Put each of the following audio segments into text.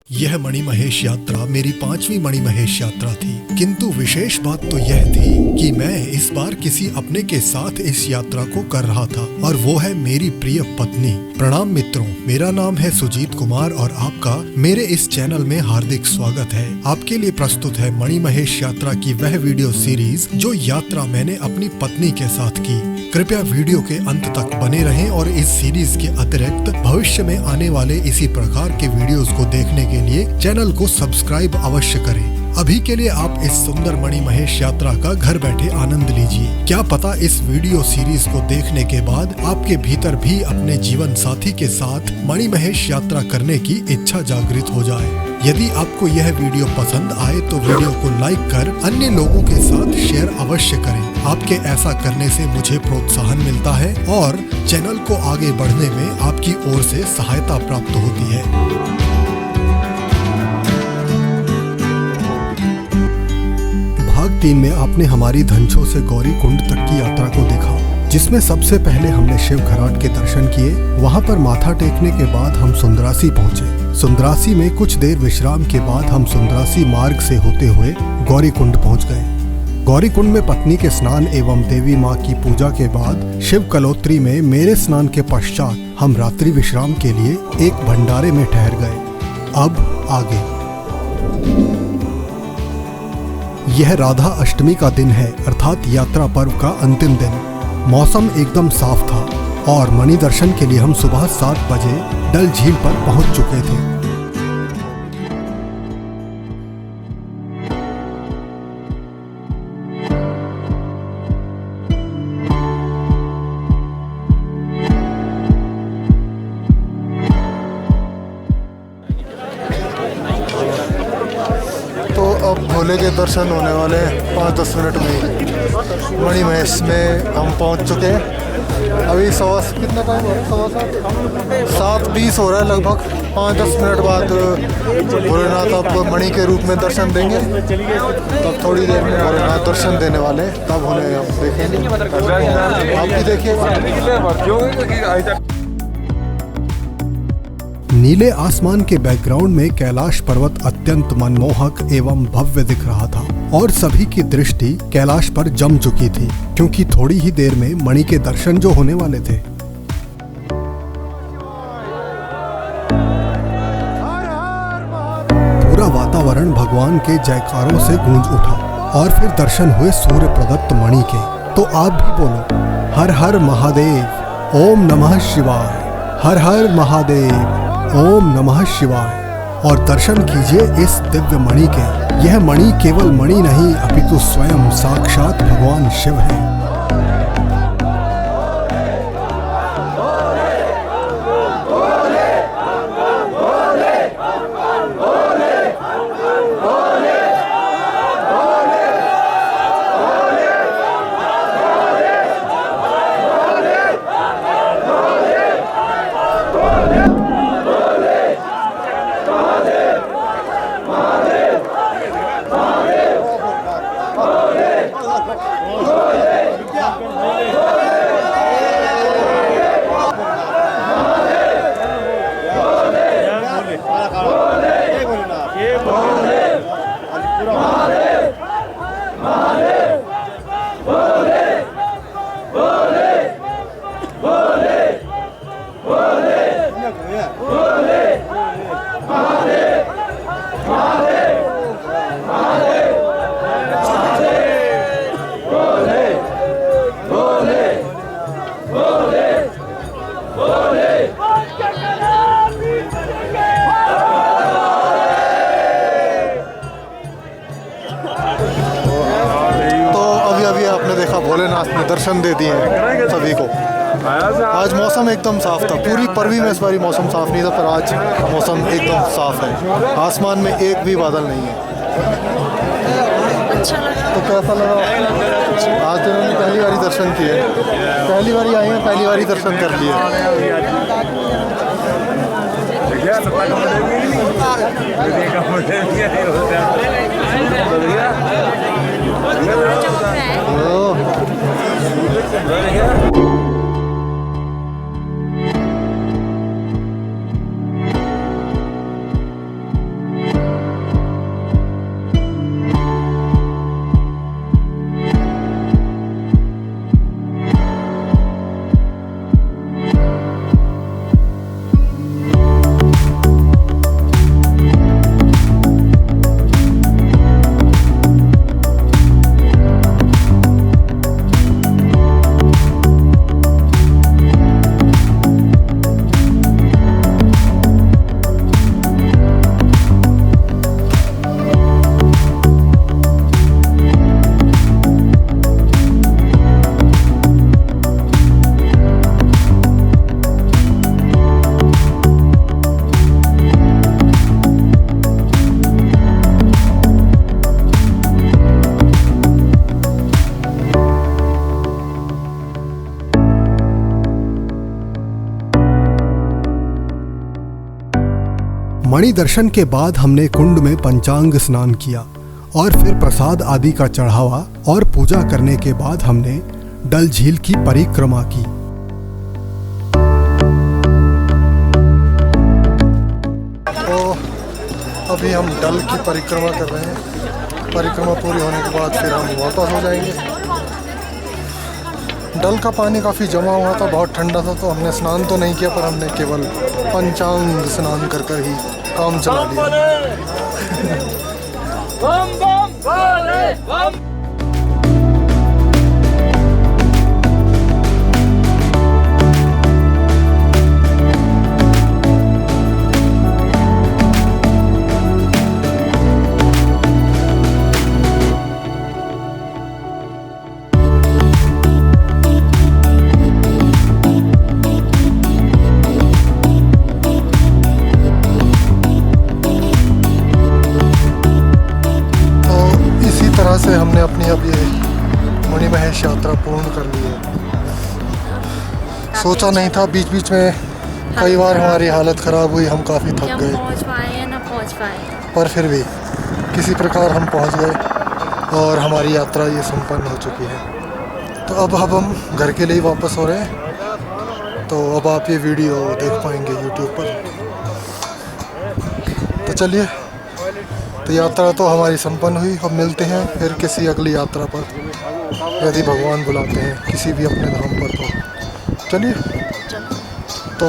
यह मणिमहेश यात्रा मेरी 5वीं मणिमहेश यात्रा थी, किंतु विशेष बात तो यह थी कि मैं इस बार किसी अपने के साथ इस यात्रा को कर रहा था और वो है मेरी प्रिय पत्नी। प्रणाम मित्रों, मेरा नाम है सुजीत कुमार और आपका मेरे इस चैनल में हार्दिक स्वागत है। आपके लिए प्रस्तुत है मणिमहेश यात्रा की वह वीडियो सीरीज जो यात्रा मैंने अपनी पत्नी के साथ की। कृपया वीडियो के अंत तक बने रहें और इस सीरीज के अतिरिक्त भविष्य में आने वाले इसी प्रकार के वीडियोस को देखने के लिए चैनल को सब्सक्राइब अवश्य करें। अभी के लिए आप इस सुंदर मणिमहेश यात्रा का घर बैठे आनंद लीजिए। क्या पता इस वीडियो सीरीज को देखने के बाद आपके भीतर भी अपने जीवन साथी के साथ मणिमहेश यात्रा करने की इच्छा जागृत हो जाए। यदि आपको यह वीडियो पसंद आए तो वीडियो को लाइक कर अन्य लोगों के साथ शेयर अवश्य करें। आपके ऐसा करने से मुझे प्रोत्साहन मिलता है और चैनल को आगे बढ़ने में आपकी ओर से सहायता प्राप्त होती है। भाग 3 में आपने हमारी धनछो से गौरी कुंड तक की यात्रा को देखा, जिसमें सबसे पहले हमने शिव घराट के दर्शन किए। वहां पर माथा टेकने के बाद हम सुंदरासी पहुंचे। सुंदरासी में कुछ देर विश्राम के बाद हम सुंदरासी मार्ग से होते हुए गौरी कुंड पहुंच गए। गौरी कुंड में पत्नी के स्नान एवं देवी माँ की पूजा के बाद शिव कलोत्री में मेरे स्नान के पश्चात हम रात्रि विश्राम के लिए एक भंडारे में ठहर गए। अब आगे यह राधा अष्टमी का दिन है, अर्थात यात्रा पर्व का अंतिम दिन। मौसम एकदम साफ था और मणि दर्शन के लिए हम सुबह 7 बजे डल झील पर पहुंच चुके थे। तो अब भोले के दर्शन होने वाले 5-10 मिनट में मणिमहेश में हम पहुंच चुके हैं। अभी कितना टाइम हो रहा है? 7:20 हो रहा है लगभग। 5-10 मिनट बाद भोलेनाथ अब मणि के रूप में दर्शन देंगे। तब थोड़ी देर में भोलेनाथ दर्शन देने वाले हैं, तब उन्हें हम देखेंगे। आप भी देखिएगा। नीले आसमान के बैकग्राउंड में कैलाश पर्वत अत्यंत मनमोहक एवं भव्य दिख रहा था और सभी की दृष्टि कैलाश पर जम चुकी थी, क्योंकि थोड़ी ही देर में मणि के दर्शन जो होने वाले थे। पूरा वातावरण भगवान के जयकारों से गूंज उठा और फिर दर्शन हुए सूर्य प्रदत्त मणि के। तो आप भी बोलो, हर हर महादेव, ओम नमः शिवाय, हर हर महादेव, ओम नमः शिवाय, और दर्शन कीजिए इस दिव्य मणि के। यह मणि केवल मणि नहीं अपितु स्वयं साक्षात भगवान शिव है। भोलेनाथ ने दर्शन दे दिए हैं सभी को। आज मौसम एकदम साफ था। पूरी परवी में इस बारी मौसम साफ नहीं था, पर आज मौसम एकदम साफ है। आसमान में एक भी बादल नहीं है। तो कैसा लगा? आज तो उन्होंने पहली बारी दर्शन किए, पहली बारी आए हैं, पहली बारी दर्शन कर लिए। मणि दर्शन के बाद हमने कुंड में पंचांग स्नान किया और फिर प्रसाद आदि का चढ़ावा और पूजा करने के बाद हमने डल झील की परिक्रमा की। तो अभी हम डल की परिक्रमा कर रहे हैं। परिक्रमा पूरी होने के बाद फिर हम वापस हो जाएंगे। डल का पानी काफ़ी जमा हुआ था, बहुत ठंडा था, तो हमने स्नान तो नहीं किया, पर हमने केवल पंचांग स्नान कर कर ही काम चला लिया। बम बम भोले बम। से हमने अपनी अब ये मणि महेश यात्रा पूर्ण कर ली है। सोचा नहीं था, बीच बीच में कई बार हमारी हालत ख़राब हुई, हम काफ़ी थक गए, पहुंच पाए या ना पहुंच पाए, पर फिर भी किसी प्रकार हम पहुंच गए और हमारी यात्रा ये संपन्न हो चुकी है। तो अब हम घर के लिए वापस हो रहे हैं, तो अब आप ये वीडियो देख पाएंगे यूट्यूब पर। तो चलिए, तो यात्रा तो हमारी संपन्न हुई। अब मिलते हैं फिर किसी अगली यात्रा पर, यदि भगवान बुलाते हैं किसी भी अपने धाम पर। तो चलिए, तो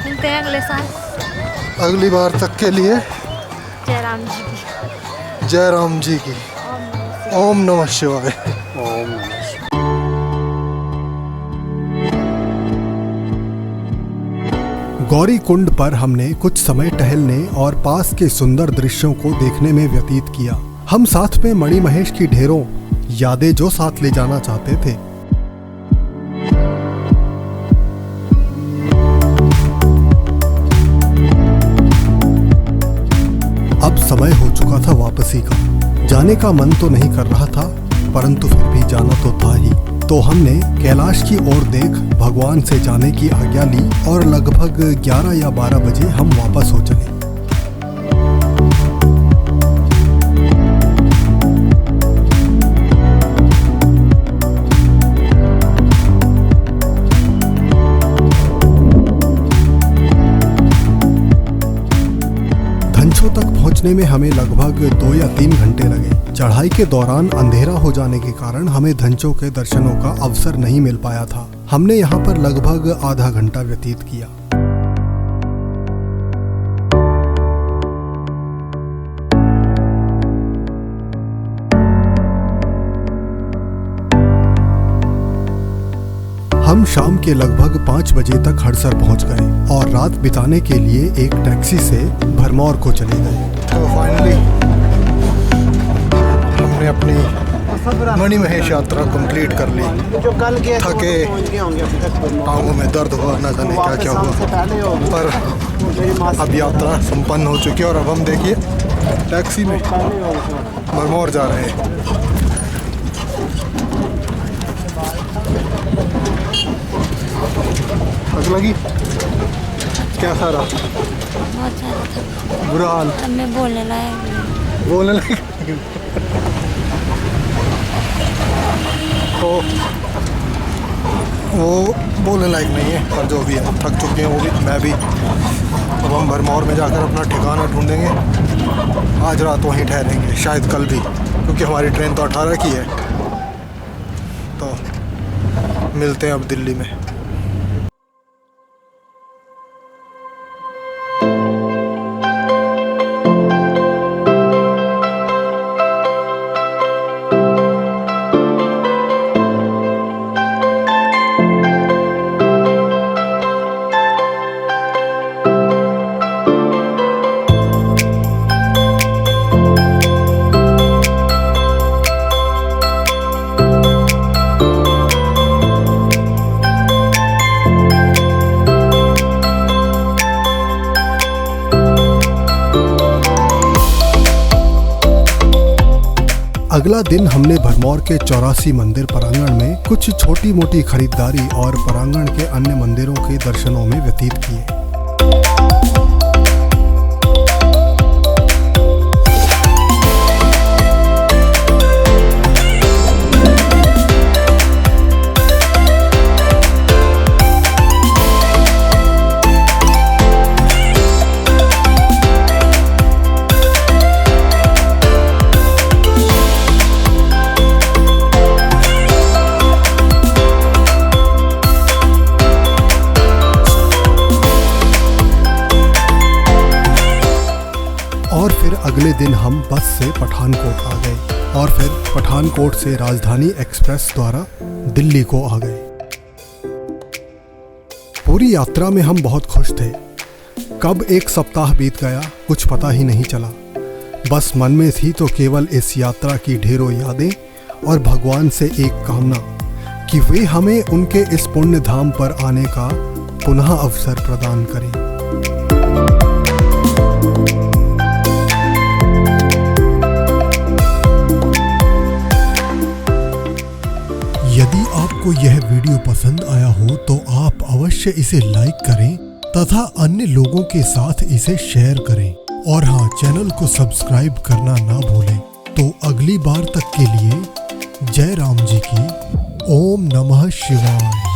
मिलते हैं अगले साल। अगली बार तक के लिए जय राम जी की। जय राम जी की। ओम नमः शिवाय। गौरी कुंड पर हमने कुछ समय टहलने और पास के सुंदर दृश्यों को देखने में व्यतीत किया। हम साथ में मणि महेश की ढेरों यादें जो साथ ले जाना चाहते थे। अब समय हो चुका था वापसी का। जाने का मन तो नहीं कर रहा था, परंतु फिर भी जाना तो था ही। तो हमने कैलाश की ओर देख भगवान से जाने की आज्ञा ली और लगभग 11 या 12 बजे हम वापस हो चले। धनछो तक पहुंचने में हमें लगभग 2 या 3 घंटे लगे। चढ़ाई के दौरान अंधेरा हो जाने के कारण हमें धनछो के दर्शनों का अवसर नहीं मिल पाया था। हमने यहाँ पर लगभग आधा घंटा व्यतीत किया। हम शाम के लगभग 5 बजे तक हड़सर पहुंच गए और रात बिताने के लिए एक टैक्सी से भरमौर को चले गए। तो फाइनली हमने अपनी मणि महेश यात्रा कंप्लीट कर ली। थके, टांगों में दर्द हुआ, न जाने क्या क्या हुआ, पर अब यात्रा संपन्न हो चुकी है। और अब हम देखिए टैक्सी में भरमौर जा रहे हैं। थक लगी? क्या सारा बहुत ज़्यादा था, बुरा हाल? अब मैं बोलने लायक बोलने लगे तो वो बोलने लायक नहीं है, पर जो भी है थक चुके हैं वो भी, मैं भी। अब हम भरमौर में जाकर अपना ठिकाना ढूंढेंगे। आज रात वहीं ठहरेंगे, शायद कल भी, क्योंकि हमारी ट्रेन तो 18 की है। तो मिलते हैं अब दिल्ली में। अगला दिन हमने भरमौर के 84 मंदिर प्रांगण में कुछ छोटी मोटी खरीदारी और प्रांगण के अन्य मंदिरों के दर्शनों में व्यतीत किए। अगले दिन हम बस से पठानकोट आ गए और फिर पठानकोट से राजधानी एक्सप्रेस द्वारा दिल्ली को आ गए। पूरी यात्रा में हम बहुत खुश थे। कब एक सप्ताह बीत गया कुछ पता ही नहीं चला। बस मन में थी तो केवल इस यात्रा की ढेरों यादें और भगवान से एक कामना कि वे हमें उनके इस पुण्य धाम पर आने का पुनः अवसर प्रदान करें। यदि आपको यह वीडियो पसंद आया हो तो आप अवश्य इसे लाइक करें तथा अन्य लोगों के साथ इसे शेयर करें और हाँ, चैनल को सब्सक्राइब करना ना भूलें। तो अगली बार तक के लिए जय राम जी की। ओम नमः शिवाय।